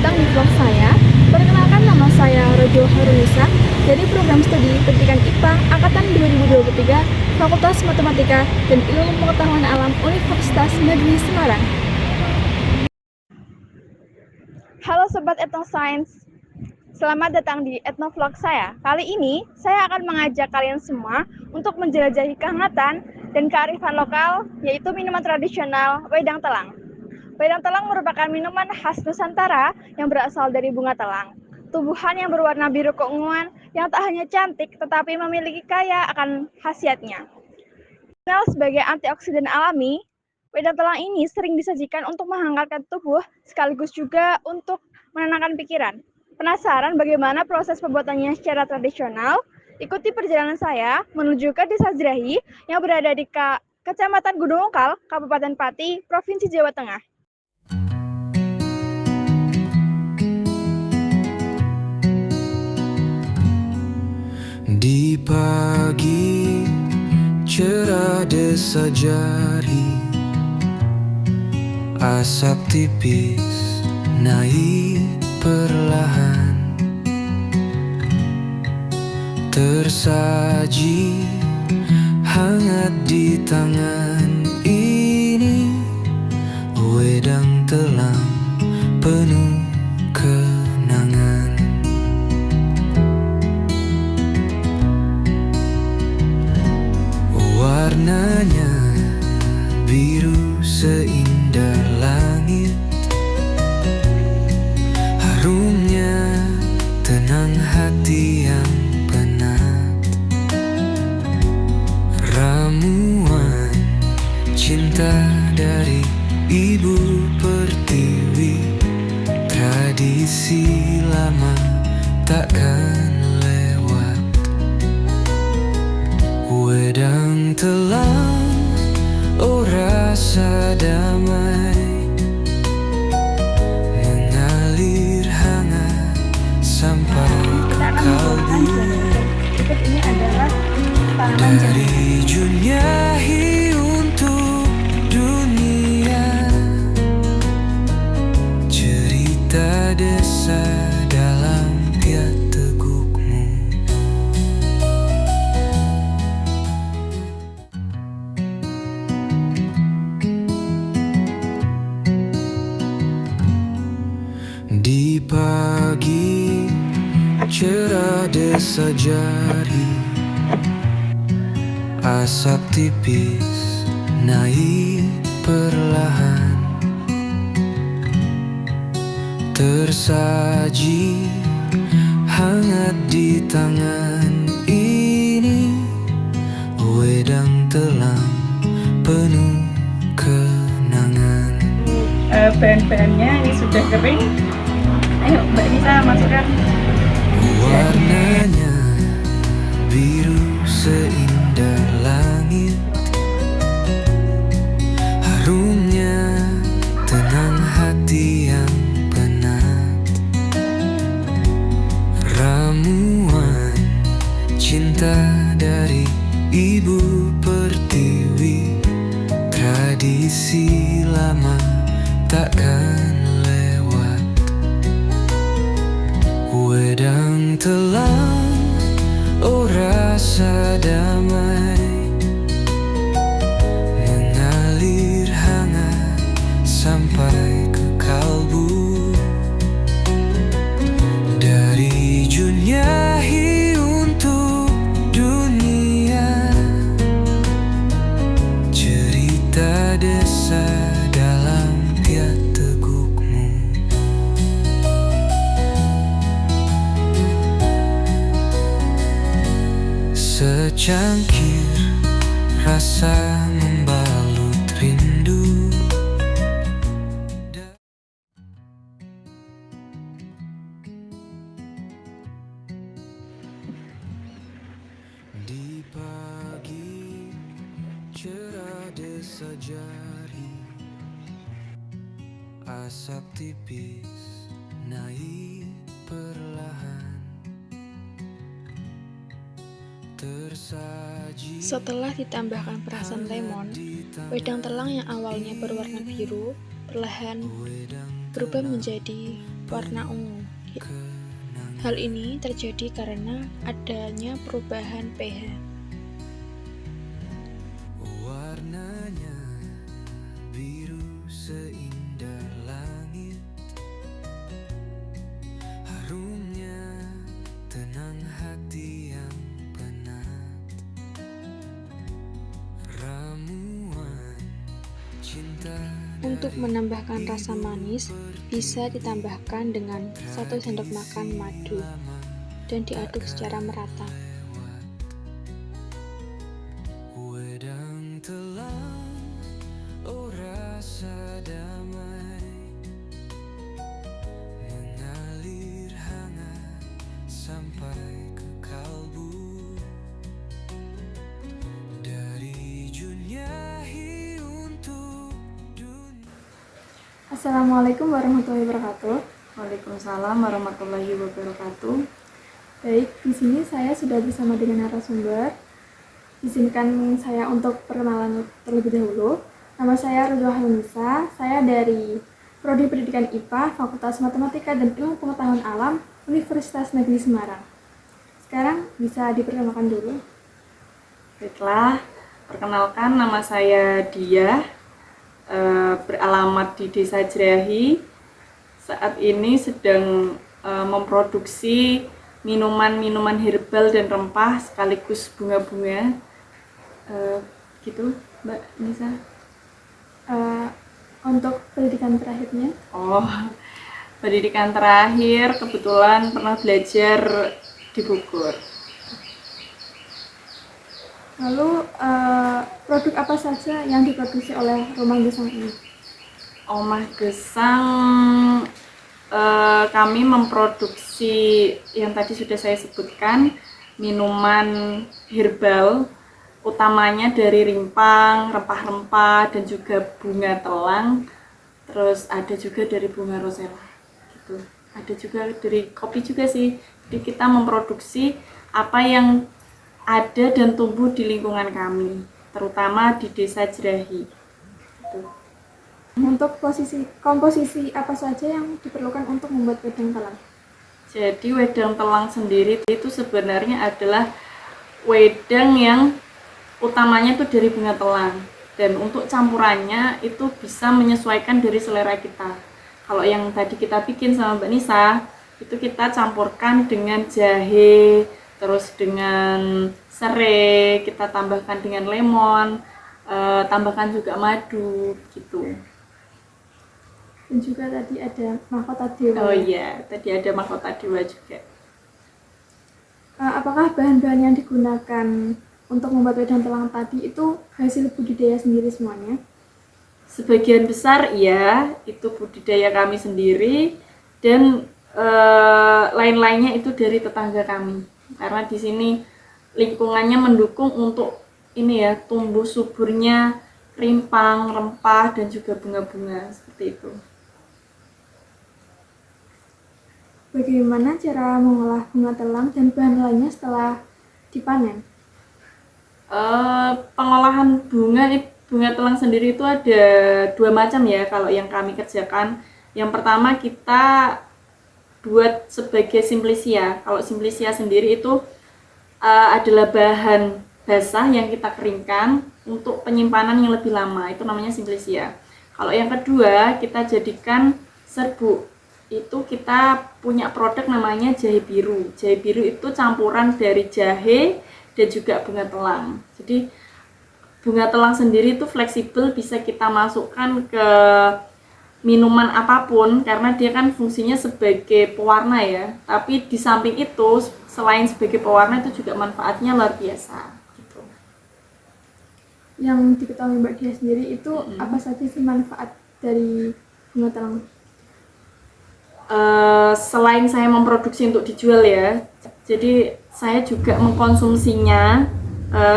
datang di vlog saya. Perkenalkan, nama saya Rojo Harunisa dari program studi Pendidikan IPA Angkatan 2023 Fakultas Matematika dan Ilmu Pengetahuan Alam Universitas Negeri Semarang. Halo Sobat Ethnoscience, selamat datang di Ethnovlog saya. Kali ini saya akan mengajak kalian semua untuk menjelajahi kehangatan dan kearifan lokal, yaitu minuman tradisional wedang telang. Wedang telang merupakan minuman khas Nusantara yang berasal dari bunga telang. Tumbuhan yang berwarna biru keunguan yang tak hanya cantik tetapi memiliki kaya akan khasiatnya. Dikenal sebagai antioksidan alami, wedang telang ini sering disajikan untuk menghangatkan tubuh sekaligus juga untuk menenangkan pikiran. Penasaran bagaimana proses pembuatannya secara tradisional? Ikuti perjalanan saya menuju ke Desa Jerahi yang berada di Kecamatan Gunung Ungkal, Kabupaten Pati, Provinsi Jawa Tengah. Di pagi cerah Desa Jerahi, asap tipis naik perlahan, tersaji hangat di tangan ini, wedang telang penuh kenangan. Warnanya biru seindah langit, harumnya tenang hati yang penat, ramuan cinta dari Ibu Pertiwi, tradisi lama takkan lewat. Wedang telang, oh rasa damai, mengalir hangat sampai ke kalbu. Berikut ini adalah tanaman Dari Junyahi untuk dunia, cerita desa dalam tiap tegukmu. Di pagi cerah Desa Jerahi, asap tipis naik perlahan, tersaji hangat di tangan ini, wedang telang penuh kenangan. bahan-bahannya ini sudah kering. Ayo Mbak Nisa masukkan. Warnanya biru seindah langit, harumnya tenang hati yang penat, ramuan cinta dari Ibu Pertiwi, tradisi lama takkan lewat. Wedang telang, oh rasa damai, mengalir hangat sampai ke kalbu. Dari Junyahi untuk dunia, cerita desa dalam tiap tegukmu. Secangkir rasa membalut rindu. Di pagi cerah Desa Jerahi, asap tipis naik perlahan, tersaji. Setelah ditambahkan perasan lemon, wedang telang yang awalnya berwarna biru perlahan berubah menjadi warna ungu. Hal ini terjadi karena adanya perubahan pH. Warnanya biru seindah langit, harumnya tenang hati yang penat, ramuan cinta. Untuk menambahkan rasa manis, bisa ditambahkan dengan 1 sendok makan madu dan diaduk secara merata. Wedang telang, oh rasa damai, mengalir hangat sampai ke kalbu. Dari Junyahi untuk dunia. Assalamualaikum warahmatullahi wabarakatuh. Waalaikumsalam warahmatullahi wabarakatuh. Baik, di sini saya sudah bersama dengan narasumber. Izinkan saya untuk perkenalan terlebih dahulu. Nama saya Ruzwa Halunisa. Saya dari Prodi Pendidikan IPA, Fakultas Matematika dan Ilmu Pengetahuan Alam, Universitas Negeri Semarang. Sekarang bisa diperkenalkan dulu. Baiklah, perkenalkan nama saya Dia, beralamat di Desa Jerahi. Saat ini sedang memproduksi minuman-minuman herbal dan rempah sekaligus bunga-bunga. Gitu, Mbak Nisa. Untuk pendidikan terakhirnya, Pendidikan terakhir kebetulan pernah belajar di Bogor. lalu produk apa saja yang diproduksi oleh Rumah Gesang ini? Omah Gesang, kami memproduksi yang tadi sudah saya sebutkan, minuman herbal, utamanya dari rimpang, rempah-rempah, dan juga bunga telang. Terus ada juga dari bunga rosella, gitu. Ada juga dari kopi juga sih. Jadi kita memproduksi apa yang ada dan tumbuh di lingkungan kami, terutama di Desa Jerahi. Gitu. Untuk komposisi apa saja yang diperlukan untuk membuat wedang telang? Jadi wedang telang sendiri itu sebenarnya adalah wedang yang utamanya itu dari bunga telang, dan untuk campurannya itu bisa menyesuaikan dari selera kita. Kalau yang tadi kita bikin sama Mbak Nisa, itu kita campurkan dengan jahe, terus dengan serai, kita tambahkan dengan lemon, tambahkan juga madu gitu. Dan juga tadi ada mahkota dewa. Oh iya, tadi ada mahkota dewa juga. Apakah bahan-bahan yang digunakan untuk membuat wedang telang tadi itu hasil budidaya sendiri semuanya? Sebagian besar ya, itu budidaya kami sendiri, dan lain-lainnya itu dari tetangga kami. Karena di sini lingkungannya mendukung untuk ini ya, tumbuh suburnya rimpang, rempah, dan juga bunga-bunga seperti itu. Bagaimana cara mengolah bunga telang dan bahan lainnya setelah dipanen? Pengolahan bunga telang sendiri itu ada 2 macam ya kalau yang kami kerjakan. Yang pertama kita buat sebagai simplisia. Kalau simplisia sendiri itu adalah bahan basah yang kita keringkan untuk penyimpanan yang lebih lama, itu namanya simplisia. Kalau yang kedua kita jadikan serbuk, itu kita punya produk namanya jahe biru. Jahe biru itu campuran dari jahe dan juga bunga telang. Jadi bunga telang sendiri itu fleksibel, bisa kita masukkan ke minuman apapun karena dia kan fungsinya sebagai pewarna ya. Tapi di samping itu selain sebagai pewarna itu juga manfaatnya luar biasa gitu. Yang diketahui Mbak Dia sendiri itu apa saja sih manfaat dari bunga telang? Selain saya memproduksi untuk dijual ya, jadi saya juga mengkonsumsinya.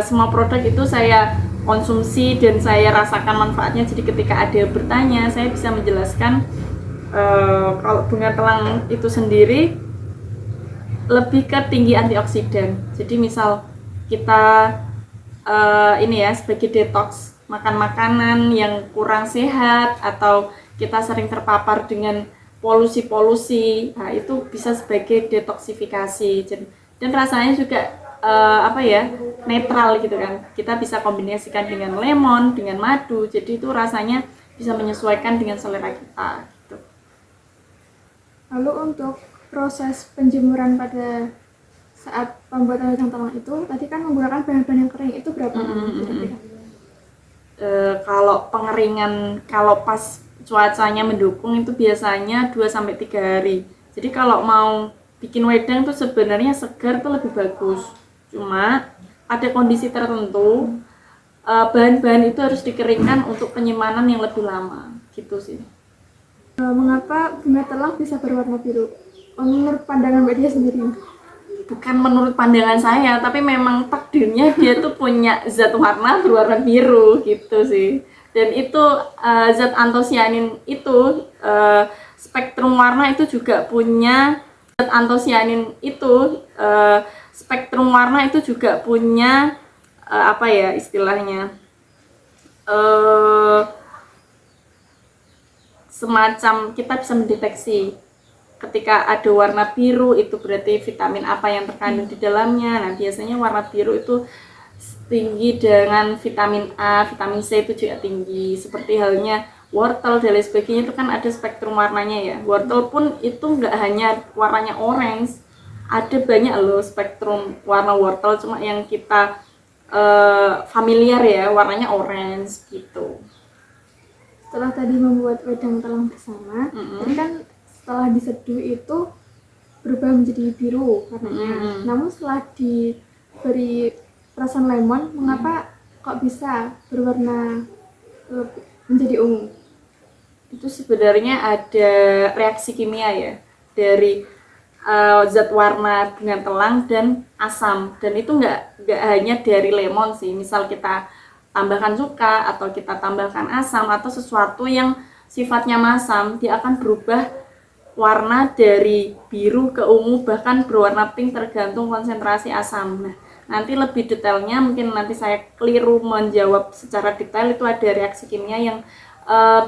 Semua produk itu saya konsumsi dan saya rasakan manfaatnya. Jadi ketika ada yang bertanya, saya bisa menjelaskan kalau bunga telang itu sendiri lebih ke tinggi antioksidan. Jadi misal kita ini ya sebagai detox, makan makanan yang kurang sehat atau kita sering terpapar dengan polusi-polusi, nah itu bisa sebagai detoksifikasi. Dan rasanya juga netral gitu kan. Kita bisa kombinasikan dengan lemon, dengan madu, jadi itu rasanya bisa menyesuaikan dengan selera kita gitu. Lalu untuk proses penjemuran pada saat pembuatan wedang telang itu, tadi kan menggunakan bahan-bahan yang kering, itu berapa lama kira-kira? Kalau pengeringan, kalau pas cuacanya mendukung itu biasanya 2-3 hari. Jadi kalau mau bikin wedang tuh sebenarnya segar tuh lebih bagus. Cuma ada kondisi tertentu bahan-bahan itu harus dikeringkan untuk penyimpanan yang lebih lama gitu sih. Mengapa bunga telang bisa berwarna biru? Menurut pandangan Mbak Dia sendiri? Bukan menurut pandangan saya, tapi memang takdirnya dia tuh punya zat warna berwarna biru gitu sih. Dan itu zat antosianin itu spektrum warna itu juga punya zat antosianin itu spektrum warna itu juga punya apa ya istilahnya semacam kita bisa mendeteksi ketika ada warna biru itu berarti vitamin apa yang terkandung di dalamnya. Nah biasanya warna biru itu tinggi dengan vitamin A, vitamin C itu juga tinggi. Seperti halnya wortel dan lain sebagainya itu kan ada spektrum warnanya ya. Wortel pun itu nggak hanya warnanya orange, ada banyak loh spektrum warna wortel, cuma yang kita familiar ya warnanya orange gitu. Setelah tadi membuat wedang telang bersama, tadi kan setelah diseduh itu berubah menjadi biru warnanya. Namun setelah diberi perasan lemon, mengapa kok bisa berwarna menjadi ungu? Itu sebenarnya ada reaksi kimia ya dari zat warna bunga telang dan asam, dan itu nggak hanya dari lemon sih. Misal kita tambahkan cuka atau kita tambahkan asam atau sesuatu yang sifatnya masam, dia akan berubah warna dari biru ke ungu bahkan berwarna pink tergantung konsentrasi asam. Nah, nanti lebih detailnya mungkin nanti saya keliru menjawab secara detail, itu ada reaksi kimia yang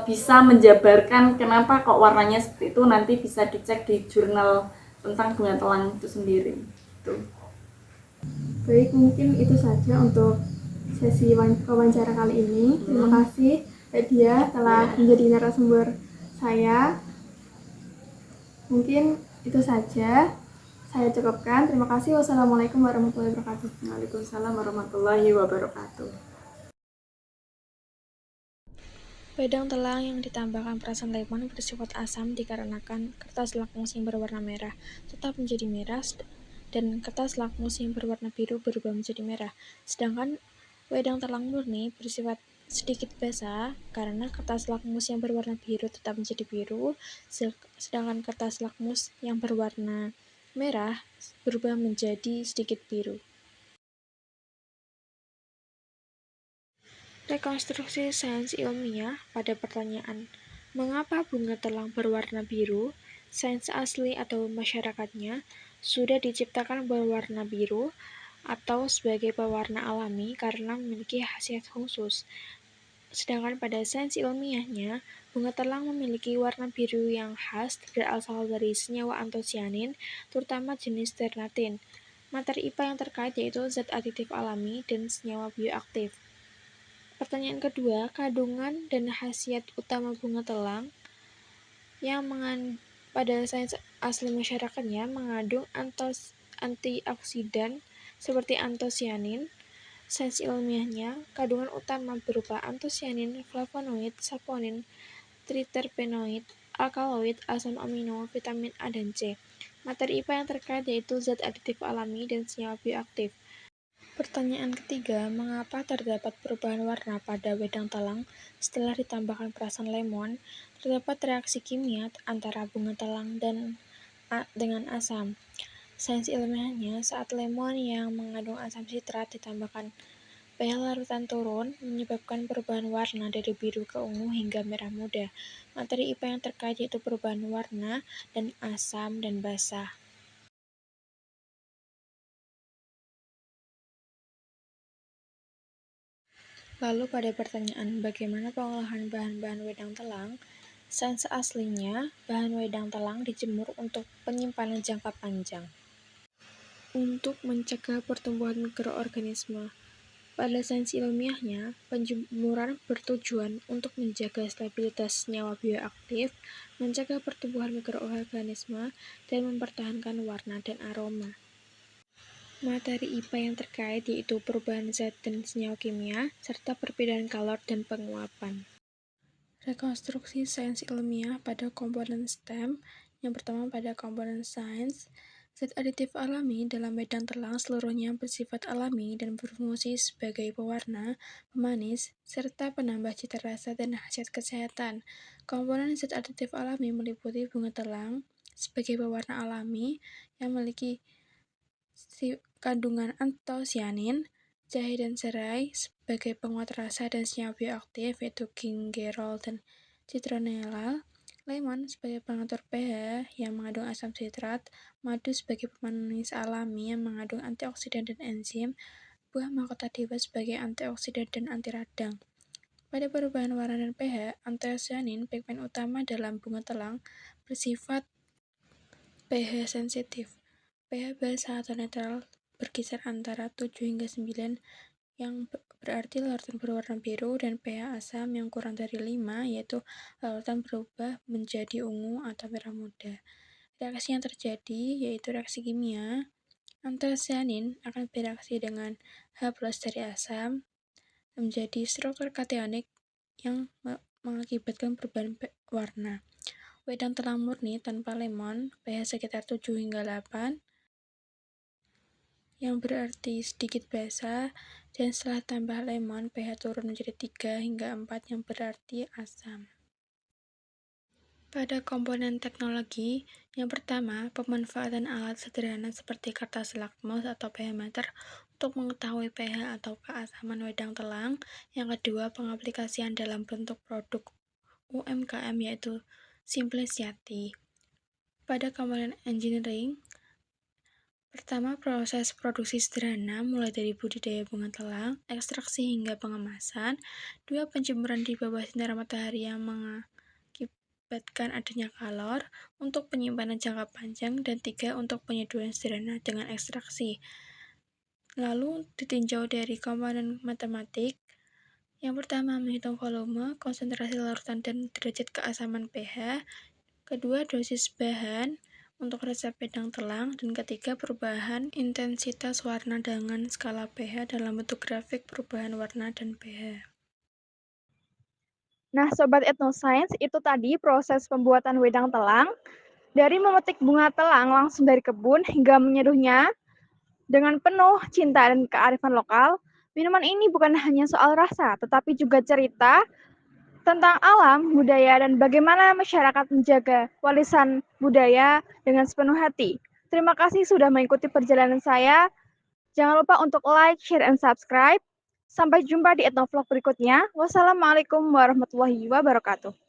bisa menjabarkan kenapa kok warnanya seperti itu, nanti bisa dicek di jurnal tentang bunga telang itu sendiri. Baik, mungkin itu saja untuk sesi wawancara kali ini. Terima kasih Mbak Dia telah menjadi narasumber saya. Mungkin itu saja. Saya cukupkan. Terima kasih. Wassalamualaikum warahmatullahi wabarakatuh. Waalaikumsalam warahmatullahi wabarakatuh. Wedang telang yang ditambahkan perasan lemon bersifat asam dikarenakan kertas lakmus yang berwarna merah tetap menjadi merah dan kertas lakmus yang berwarna biru berubah menjadi merah. Sedangkan wedang telang murni bersifat sedikit basah karena kertas lakmus yang berwarna biru tetap menjadi biru, sedangkan kertas lakmus yang berwarna merah berubah menjadi sedikit biru. Rekonstruksi sains ilmiah pada pertanyaan, mengapa bunga telang berwarna biru? Sains asli atau masyarakatnya sudah diciptakan berwarna biru atau sebagai pewarna alami karena memiliki khasiat khusus. Sedangkan pada sains ilmiahnya, bunga telang memiliki warna biru yang khas berasal dari senyawa antosianin, terutama jenis ternatin. Materi IPA yang terkait yaitu zat aditif alami dan senyawa bioaktif. Pertanyaan kedua, kandungan dan khasiat utama bunga telang yang pada sains asli masyarakatnya mengandung antioksidan seperti antosianin. Sains ilmiahnya, kandungan utama berupa antosianin, flavonoid, saponin, triterpenoid, alkaloid, asam amino, vitamin A dan C. Materi IPA yang terkait yaitu zat aditif alami dan senyawa bioaktif. Pertanyaan ketiga, mengapa terdapat perubahan warna pada wedang telang setelah ditambahkan perasan lemon? Terdapat reaksi kimia antara bunga telang dengan asam. Sains ilmiahnya, saat lemon yang mengandung asam sitrat ditambahkan pH larutan turun, menyebabkan perubahan warna dari biru ke ungu hingga merah muda. Materi IPA yang terkait yaitu perubahan warna dan asam dan basah. Lalu pada pertanyaan bagaimana pengolahan bahan-bahan wedang telang, Sains aslinya, bahan wedang telang dijemur untuk penyimpanan jangka panjang. Untuk mencegah pertumbuhan mikroorganisme. Pada sains ilmiahnya, penjemuran bertujuan untuk menjaga stabilitas senyawa bioaktif, mencegah pertumbuhan mikroorganisme, dan mempertahankan warna dan aroma. Materi IPA yang terkait yaitu perubahan zat dan senyawa kimia, serta perbedaan kalor dan penguapan. Rekonstruksi sains ilmiah pada komponen STEM. Yang pertama pada komponen sains, zat aditif alami dalam wedang telang seluruhnya bersifat alami dan berfungsi sebagai pewarna, pemanis, serta penambah cita rasa dan khasiat kesehatan. Komponen zat aditif alami meliputi bunga telang sebagai pewarna alami yang memiliki kandungan antosianin, jahe dan serai sebagai penguat rasa dan senyawa bioaktif yaitu gingerol dan citronellal, lemon sebagai pengatur pH yang mengandung asam sitrat, madu sebagai pemanis alami yang mengandung antioksidan dan enzim, buah mahkota dewa sebagai antioksidan dan anti radang. Pada perubahan warna dan pH, antosianin, pigmen utama dalam bunga telang, bersifat pH sensitif. pH basal atau netral berkisar antara 7 hingga 9 yang berarti larutan berwarna biru, dan pH asam yang kurang dari 5 yaitu larutan berubah menjadi ungu atau merah muda. Reaksi yang terjadi yaitu reaksi kimia. Antosianin akan bereaksi dengan H+ dari asam menjadi struktur kationik yang mengakibatkan perubahan warna. Wedang telang murni tanpa lemon, pH sekitar 7 hingga 8, yang berarti sedikit basa, dan setelah tambah lemon, pH turun menjadi 3 hingga 4 yang berarti asam. Pada komponen teknologi, yang pertama, pemanfaatan alat sederhana seperti kertas lakmus atau pH-meter untuk mengetahui pH atau keasaman wedang telang. Yang kedua, pengaplikasian dalam bentuk produk UMKM yaitu Simpliciati. Pada komponen engineering, pertama, proses produksi sederhana mulai dari budidaya bunga telang, ekstraksi hingga pengemasan. Dua, penjemuran di bawah sinar matahari yang mengakibatkan adanya kalor untuk penyimpanan jangka panjang. Dan tiga, untuk penyeduhan sederhana dengan ekstraksi. Lalu ditinjau dari komponen matematik. Yang pertama, menghitung volume, konsentrasi larutan dan derajat keasaman pH. Kedua, dosis bahan untuk resep wedang telang, dan ketiga, perubahan intensitas warna dengan skala pH dalam bentuk grafik perubahan warna dan pH. Nah, Sobat Etnoscience, itu tadi proses pembuatan wedang telang, dari memetik bunga telang langsung dari kebun hingga menyeduhnya dengan penuh cinta dan kearifan lokal. Minuman ini bukan hanya soal rasa, tetapi juga cerita tentang alam, budaya, dan bagaimana masyarakat menjaga warisan budaya dengan sepenuh hati. Terima kasih sudah mengikuti perjalanan saya. Jangan lupa untuk like, share, and subscribe. Sampai jumpa di Etnovlog berikutnya. Wassalamualaikum warahmatullahi wabarakatuh.